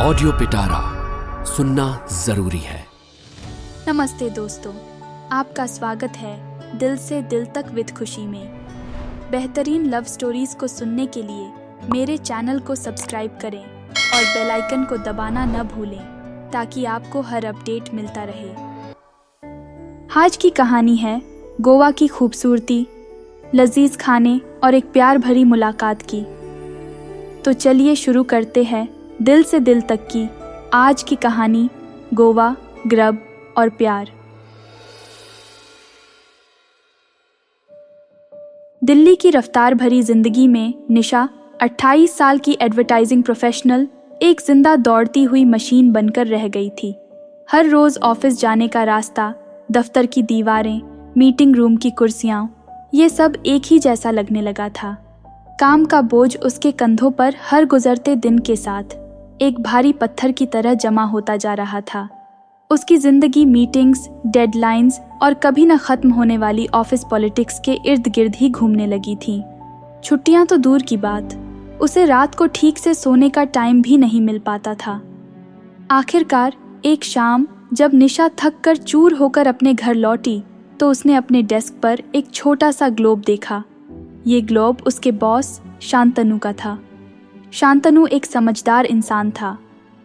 Audio पिटारा सुनना जरूरी है। नमस्ते दोस्तों, आपका स्वागत है दिल से दिल तक विद खुशी में। बेहतरीन लव स्टोरीज को सुनने के लिए मेरे चैनल को सब्सक्राइब करें और बेल आइकन को दबाना न भूलें ताकि आपको हर अपडेट मिलता रहे। आज की कहानी है गोवा की खूबसूरती, लजीज खाने और एक प्यार भरी मुलाकात की। तो चलिए शुरू करते हैं दिल से दिल तक की आज की कहानी, गोवा, ग्रब और प्यार। दिल्ली की रफ्तार भरी जिंदगी में निशा 28 साल की एडवर्टाइजिंग प्रोफेशनल एक जिंदा दौड़ती हुई मशीन बनकर रह गई थी। हर रोज ऑफिस जाने का रास्ता, दफ्तर की दीवारें, मीटिंग रूम की कुर्सियां, ये सब एक ही जैसा लगने लगा था। काम का बोझ उसके कंधों पर हर गुजरते दिन के साथ एक भारी पत्थर की तरह जमा होता जा रहा था। उसकी जिंदगी मीटिंग्स, डेडलाइंस और कभी न खत्म होने वाली ऑफिस पॉलिटिक्स के इर्द गिर्द ही घूमने लगी थी। छुट्टियां तो दूर की बात, उसे रात को ठीक से सोने का टाइम भी नहीं मिल पाता था। आखिरकार एक शाम जब निशा थक कर चूर होकर अपने घर लौटी तो उसने अपने डेस्क पर एक छोटा सा ग्लोब देखा। ये ग्लोब उसके बॉस शांतनु का था। शांतनु एक समझदार इंसान था।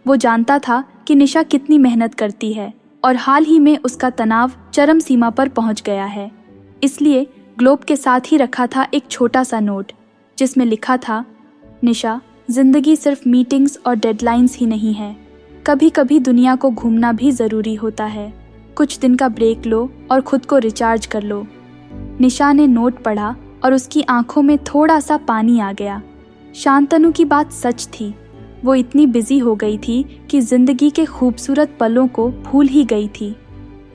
वो जानता था कि निशा कितनी मेहनत करती है और हाल ही में उसका तनाव चरम सीमा पर पहुंच गया है। इसलिए ग्लोब के साथ ही रखा था एक छोटा सा नोट जिसमें लिखा था, निशा, जिंदगी सिर्फ मीटिंग्स और डेडलाइंस ही नहीं है, कभी कभी दुनिया को घूमना भी ज़रूरी होता है। कुछ दिन का ब्रेक लो और खुद को रिचार्ज कर लो। निशा ने नोट पढ़ा और उसकी आंखों में थोड़ा सा पानी आ गया। शांतनु की बात सच थी। वो इतनी बिजी हो गई थी कि जिंदगी के खूबसूरत पलों को भूल ही गई थी।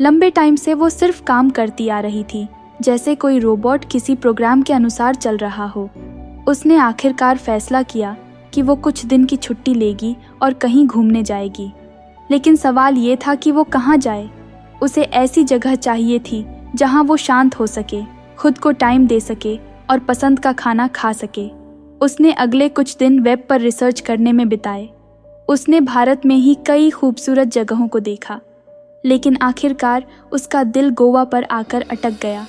लंबे टाइम से वो सिर्फ काम करती आ रही थी, जैसे कोई रोबोट किसी प्रोग्राम के अनुसार चल रहा हो। उसने आखिरकार फैसला किया कि वो कुछ दिन की छुट्टी लेगी और कहीं घूमने जाएगी। लेकिन सवाल ये था कि वो कहाँ जाए। उसे ऐसी जगह चाहिए थी जहाँ वो शांत हो सके, खुद को टाइम दे सके और पसंद का खाना खा सके। उसने अगले कुछ दिन वेब पर रिसर्च करने में बिताए। उसने भारत में ही कई खूबसूरत जगहों को देखा, लेकिन आखिरकार उसका दिल गोवा पर आकर अटक गया।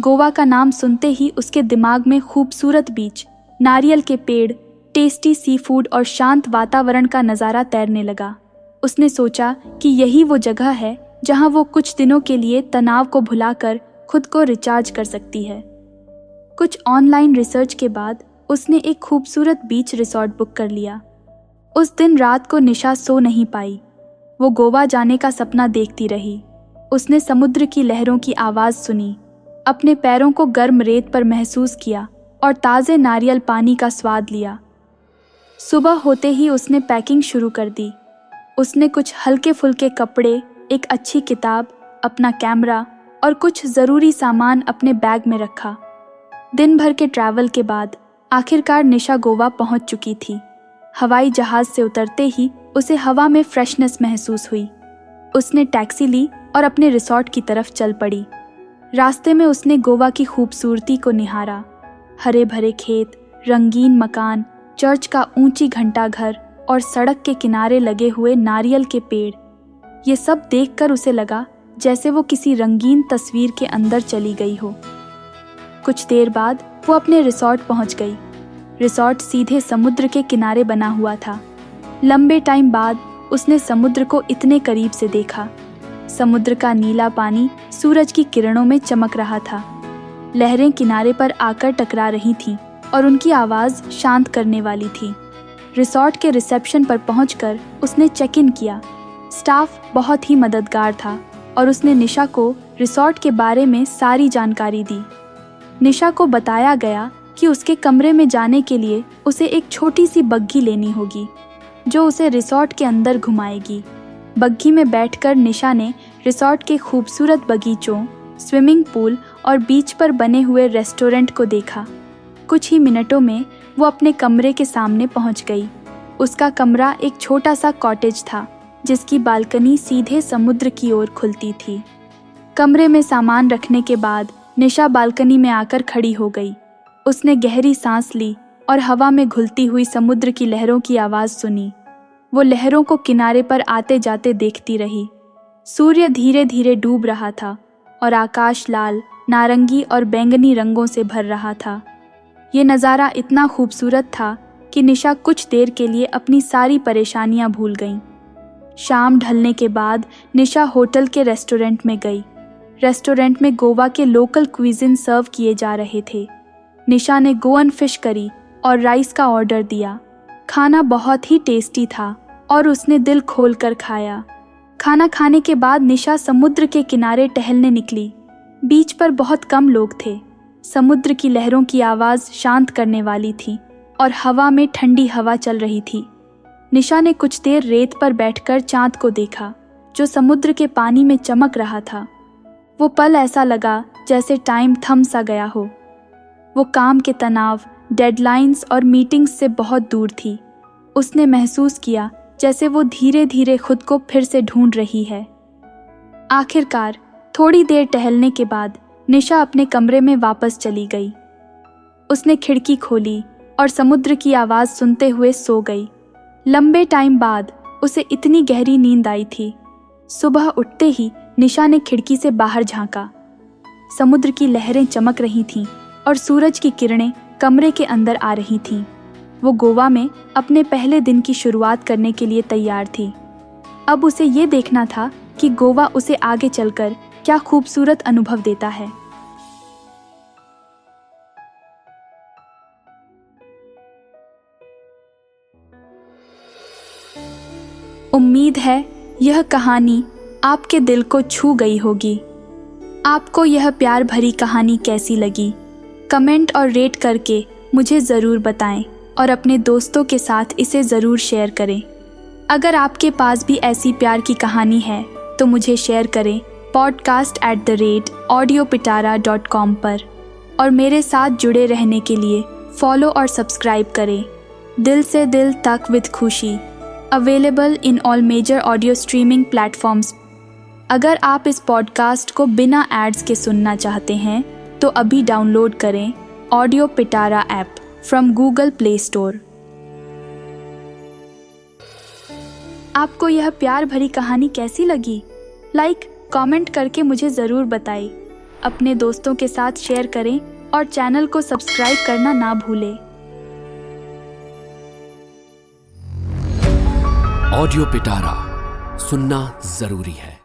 गोवा का नाम सुनते ही उसके दिमाग में खूबसूरत बीच, नारियल के पेड़, टेस्टी सी फूड और शांत वातावरण का नज़ारा तैरने लगा। उसने सोचा कि यही वो जगह है जहां वो कुछ दिनों के लिए तनाव को भुलाकर खुद को रिचार्ज कर सकती है। कुछ ऑनलाइन रिसर्च के बाद उसने एक खूबसूरत बीच रिसॉर्ट बुक कर लिया। उस दिन रात को निशा सो नहीं पाई। वो गोवा जाने का सपना देखती रही। उसने समुद्र की लहरों की आवाज़ सुनी, अपने पैरों को गर्म रेत पर महसूस किया और ताज़े नारियल पानी का स्वाद लिया। सुबह होते ही उसने पैकिंग शुरू कर दी। उसने कुछ हल्के फुल्के कपड़े, एक अच्छी किताब, अपना कैमरा और कुछ ज़रूरी सामान अपने बैग में रखा। दिन भर के ट्रैवल के बाद आखिरकार निशा गोवा पहुंच चुकी थी। हवाई जहाज़ से उतरते ही उसे हवा में फ्रेशनेस महसूस हुई। उसने टैक्सी ली और अपने रिसॉर्ट की तरफ चल पड़ी। रास्ते में उसने गोवा की खूबसूरती को निहारा। हरे भरे खेत, रंगीन मकान, चर्च का ऊंची घंटाघर और सड़क के किनारे लगे हुए नारियल के पेड़, ये सब देखकर उसे लगा जैसे वो किसी रंगीन तस्वीर के अंदर चली गई हो। कुछ देर बाद वो अपने रिसॉर्ट पहुंच गई। रिसॉर्ट सीधे समुद्र के किनारे बना हुआ था। लंबे टाइम बाद उसने समुद्र को इतने करीब से देखा। समुद्र का नीला पानी सूरज की किरणों में चमक रहा था। लहरें किनारे पर आकर टकरा रही थीं और उनकी आवाज़ शांत करने वाली थी। रिसॉर्ट के रिसेप्शन पर पहुंचकर उसने चेक इन किया। स्टाफ बहुत ही मददगार था और उसने निशा को रिसॉर्ट के बारे में सारी जानकारी दी। निशा को बताया गया कि उसके कमरे में जाने के लिए उसे एक छोटी सी बग्घी लेनी होगी जो उसे रिसॉर्ट के अंदर घुमाएगी। बग्घी में बैठकर निशा ने रिसॉर्ट के खूबसूरत बगीचों, स्विमिंग पूल और बीच पर बने हुए रेस्टोरेंट को देखा। कुछ ही मिनटों में वो अपने कमरे के सामने पहुंच गई। उसका कमरा एक छोटा सा कॉटेज था जिसकी बालकनी सीधे समुद्र की ओर खुलती थी। कमरे में सामान रखने के बाद निशा बालकनी में आकर खड़ी हो गई। उसने गहरी सांस ली और हवा में घुलती हुई समुद्र की लहरों की आवाज़ सुनी। वो लहरों को किनारे पर आते जाते देखती रही। सूर्य धीरे धीरे डूब रहा था और आकाश लाल, नारंगी और बैंगनी रंगों से भर रहा था। ये नज़ारा इतना खूबसूरत था कि निशा कुछ देर के लिए अपनी सारी परेशानियां भूल गईं। शाम ढलने के बाद निशा होटल के रेस्टोरेंट में गई। रेस्टोरेंट में गोवा के लोकल क्विज़िन सर्व किए जा रहे थे। निशा ने गोअन फिश करी और राइस का ऑर्डर दिया। खाना बहुत ही टेस्टी था और उसने दिल खोल कर खाया। खाना खाने के बाद निशा समुद्र के किनारे टहलने निकली। बीच पर बहुत कम लोग थे। समुद्र की लहरों की आवाज़ शांत करने वाली थी और हवा में ठंडी हवा चल रही थी। निशा ने कुछ देर रेत पर बैठकर चांद को देखा, जो समुद्र के पानी में चमक रहा था। वो पल ऐसा लगा जैसे टाइम थम सा गया हो। वो काम के तनाव, डेडलाइंस और मीटिंग्स से बहुत दूर थी। उसने महसूस किया जैसे वो धीरे धीरे खुद को फिर से ढूंढ रही है। आखिरकार थोड़ी देर टहलने के बाद निशा अपने कमरे में वापस चली गई। उसने खिड़की खोली और समुद्र की आवाज़ सुनते हुए सो गई। लंबे टाइम बाद उसे इतनी गहरी नींद आई थी। सुबह उठते ही निशा ने खिड़की से बाहर झांका। समुद्र की लहरें चमक रही थीं और सूरज की किरणें कमरे के अंदर आ रही थीं। वो गोवा में अपने पहले दिन की शुरुआत करने के लिए तैयार थी। अब उसे ये देखना था कि गोवा उसे आगे चलकर क्या खूबसूरत अनुभव देता है। उम्मीद है यह कहानी आपके दिल को छू गई होगी। आपको यह प्यार भरी कहानी कैसी लगी? कमेंट और रेट करके मुझे ज़रूर बताएं और अपने दोस्तों के साथ इसे ज़रूर शेयर करें। अगर आपके पास भी ऐसी प्यार की कहानी है तो मुझे शेयर करें podcast@audiopitara.com पर। और मेरे साथ जुड़े रहने के लिए फॉलो और सब्सक्राइब करें। दिल से दिल तक विद खुशी, available in all major audio streaming platforms. अगर आप इस पॉडकास्ट को बिना एड्स के सुनना चाहते हैं तो अभी डाउनलोड करें audio Pitara app from Google play store. आपको यह प्यार भरी कहानी कैसी लगी? लाइक, कमेंट करके मुझे ज़रूर बताएं। अपने दोस्तों के साथ शेयर करें और चैनल को सब्सक्राइब करना ना भूलें। ऑडियो पिटारा सुनना जरूरी है।